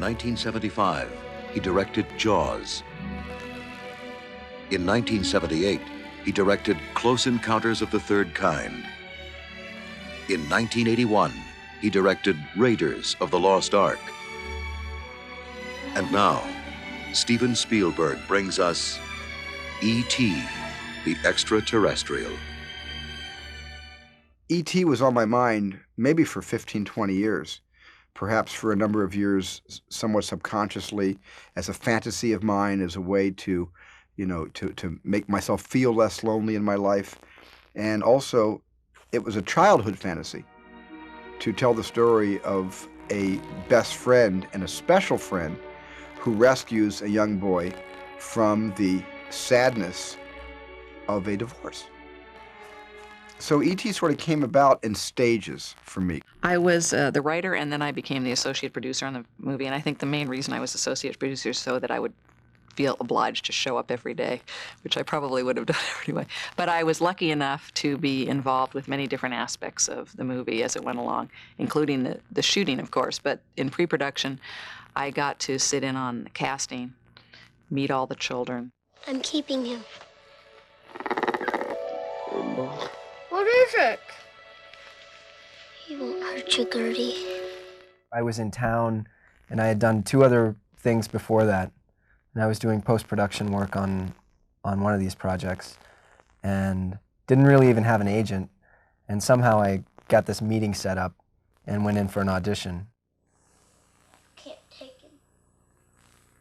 1975, he directed Jaws. In 1978, he directed Close Encounters of the Third Kind. In 1981, he directed Raiders of the Lost Ark. And now, Steven Spielberg brings us E.T., the Extra Terrestrial. E.T. was on my mind maybe for 15, 20 years, perhaps for a number of years, somewhat subconsciously, as a fantasy of mine, as a way to, to make myself feel less lonely in my life. And also, it was a childhood fantasy to tell the story of a best friend and a special friend who rescues a young boy from the sadness of a divorce. So E.T. sort of came about in stages for me. I was the writer, and then I became the associate producer on the movie. And I think the main reason I was associate producer is so that I would feel obliged to show up every day, which I probably would have done anyway. But I was lucky enough to be involved with many different aspects of the movie as it went along, including the shooting, of course. But in pre-production, I got to sit in on the casting, meet all the children. I'm keeping him. What is it? He won't hurt you, Gertie. I was in town, and I had done 2 other things before that. And I was doing post-production work on one of these projects, and didn't really even have an agent. And somehow I got this meeting set up and went in for an audition. Can't take him.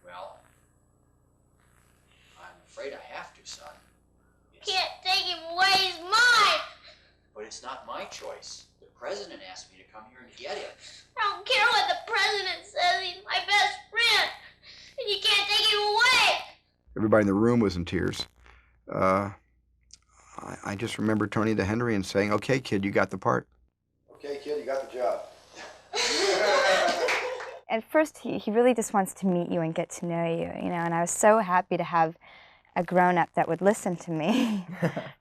Well, I'm afraid I have to, son. Can't take him away, he's mine! But it's not my choice. The president asked me to come here and get him. I don't care what the president says, he's my best friend! And you can't take him away! Everybody in the room was in tears. I just remember turning to Henry and saying, "Okay, kid, you got the part." "Okay, kid, you got the job." At first, he really just wants to meet you and get to know you, and I was so happy to have a grown-up that would listen to me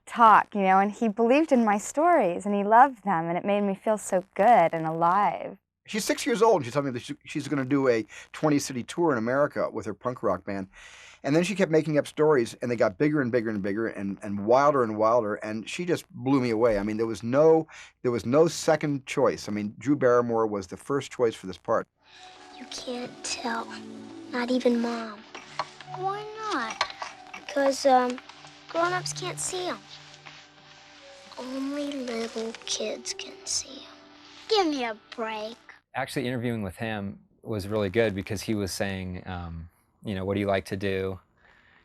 talk, and he believed in my stories, and he loved them, and it made me feel so good and alive. She's 6 years old, and she told me that she's going to do a 20-city tour in America with her punk rock band. And then she kept making up stories, and they got bigger and bigger and bigger and wilder and wilder, and she just blew me away. I mean, there was no second choice. I mean, Drew Barrymore was the first choice for this part. You can't tell, not even Mom. Why not? Because grown-ups can't see him. Only little kids can see him. Give me a break. Actually, interviewing with him was really good because he was saying, what do you like to do?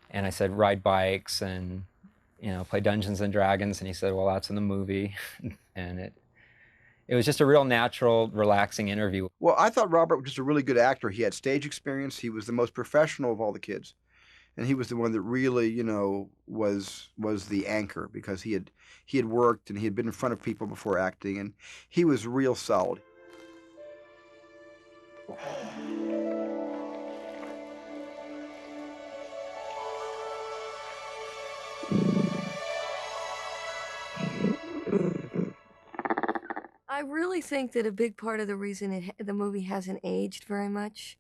And I said, ride bikes and, play Dungeons and Dragons. And he said, well, that's in the movie. And it was just a real natural, relaxing interview. Well, I thought Robert was just a really good actor. He had stage experience. He was the most professional of all the kids. And he was the one that really, was the anchor because he had worked and he had been in front of people before acting, and he was real solid. I really think that a big part of the reason the movie hasn't aged very much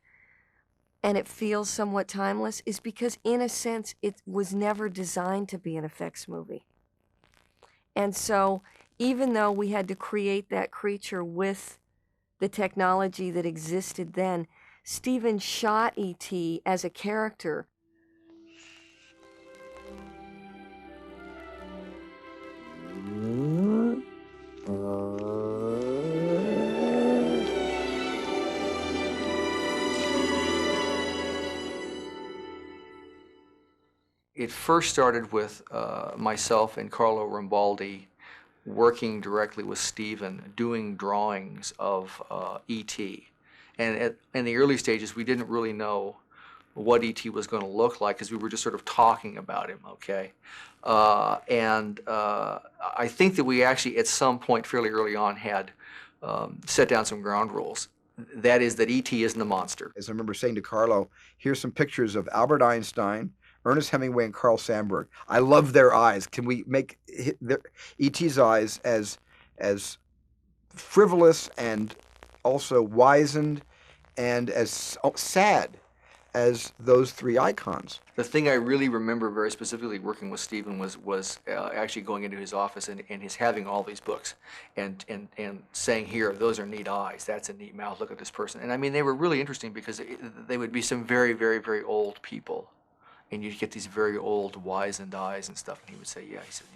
and it feels somewhat timeless is because, in a sense, it was never designed to be an effects movie. And so, even though we had to create that creature with the technology that existed then, Steven shot E.T. as a character. It first started with myself and Carlo Rambaldi working directly with Steven, doing drawings of E.T. And in the early stages, we didn't really know what E.T. was going to look like because we were just sort of talking about him, okay? I think that we actually, at some point fairly early on, had set down some ground rules. That is that E.T. isn't a monster. As I remember saying to Carlo, here's some pictures of Albert Einstein, Ernest Hemingway, and Carl Sandburg. I love their eyes. Can we make E.T.'s eyes as frivolous and also wizened and as sad as those three icons. The thing I really remember very specifically working with Stephen was actually going into his office and his having all these books and saying, here, those are neat eyes, that's a neat mouth, look at this person. And I mean, they were really interesting because they would be some very, very, very old people. And you'd get these very old wizened eyes and stuff. And he would say, yeah, he said,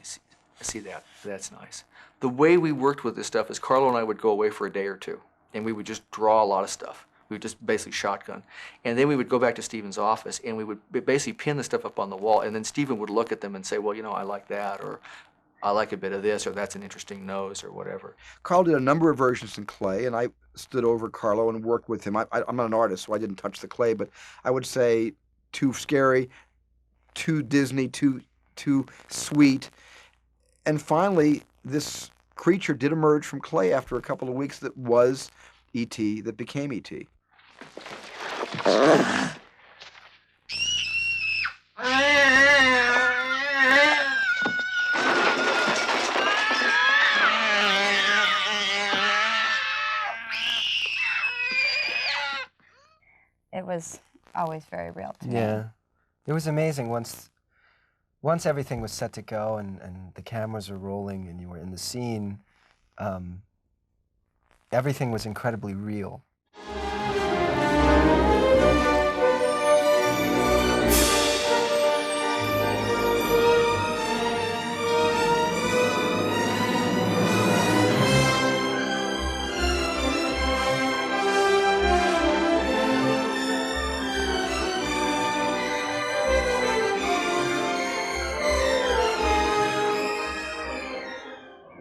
I see that, that's nice. The way we worked with this stuff is Carlo and I would go away for a day or two and we would just draw a lot of stuff. We would just basically shotgun. And then we would go back to Stephen's office and we would basically pin the stuff up on the wall, and then Stephen would look at them and say, well, you know, I like that, or I like a bit of this, or that's an interesting nose, or whatever. Carl did a number of versions in clay, and I stood over Carlo and worked with him. I'm not an artist, so I didn't touch the clay, but I would say too scary, too Disney, too sweet. And finally, this creature did emerge from clay after a couple of weeks that was E.T., that became E.T. It was always very real to me. Yeah. It was amazing once everything was set to go and the cameras were rolling and you were in the scene, everything was incredibly real.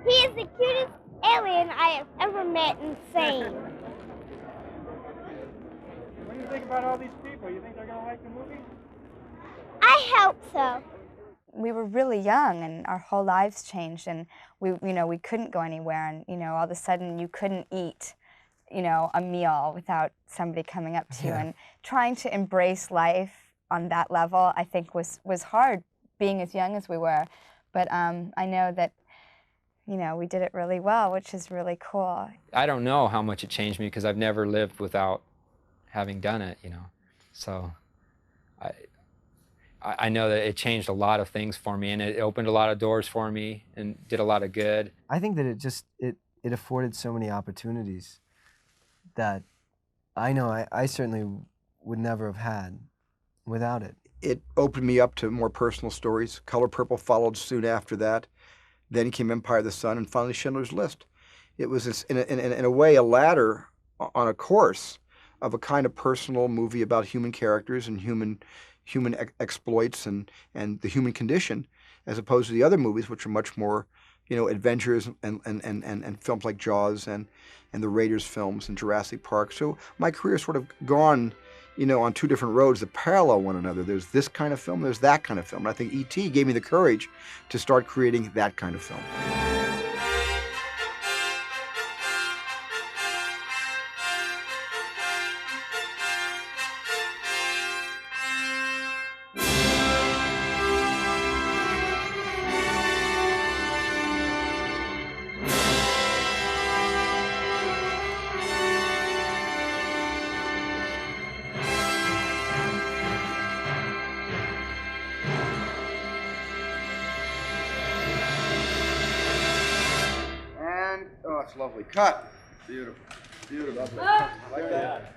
He is the cutest alien I have ever met and seen. What do you think about all these people? You think they're going to like the movie? I hope so. We were really young and our whole lives changed, and we couldn't go anywhere, and all of a sudden you couldn't eat a meal without somebody coming up to you, and trying to embrace life on that level I think was hard, being as young as we were. But I know that we did it really well, which is really cool. I don't know how much it changed me because I've never lived without having done it, So I know that it changed a lot of things for me, and it opened a lot of doors for me and did a lot of good. I think that it afforded so many opportunities that I know I certainly would never have had without it. It opened me up to more personal stories. Color Purple followed soon after that. Then came Empire of the Sun, and finally Schindler's List. It was, in a way, a ladder on a course of a kind of personal movie about human characters and human exploits and the human condition, as opposed to the other movies, which are much more, adventures and films like Jaws and the Raiders films and Jurassic Park. So my career sort of gone, on two different roads that parallel one another. There's this kind of film, there's that kind of film. And I think E.T. gave me the courage to start creating that kind of film. Lovely cut. Beautiful. Beautiful. Like that.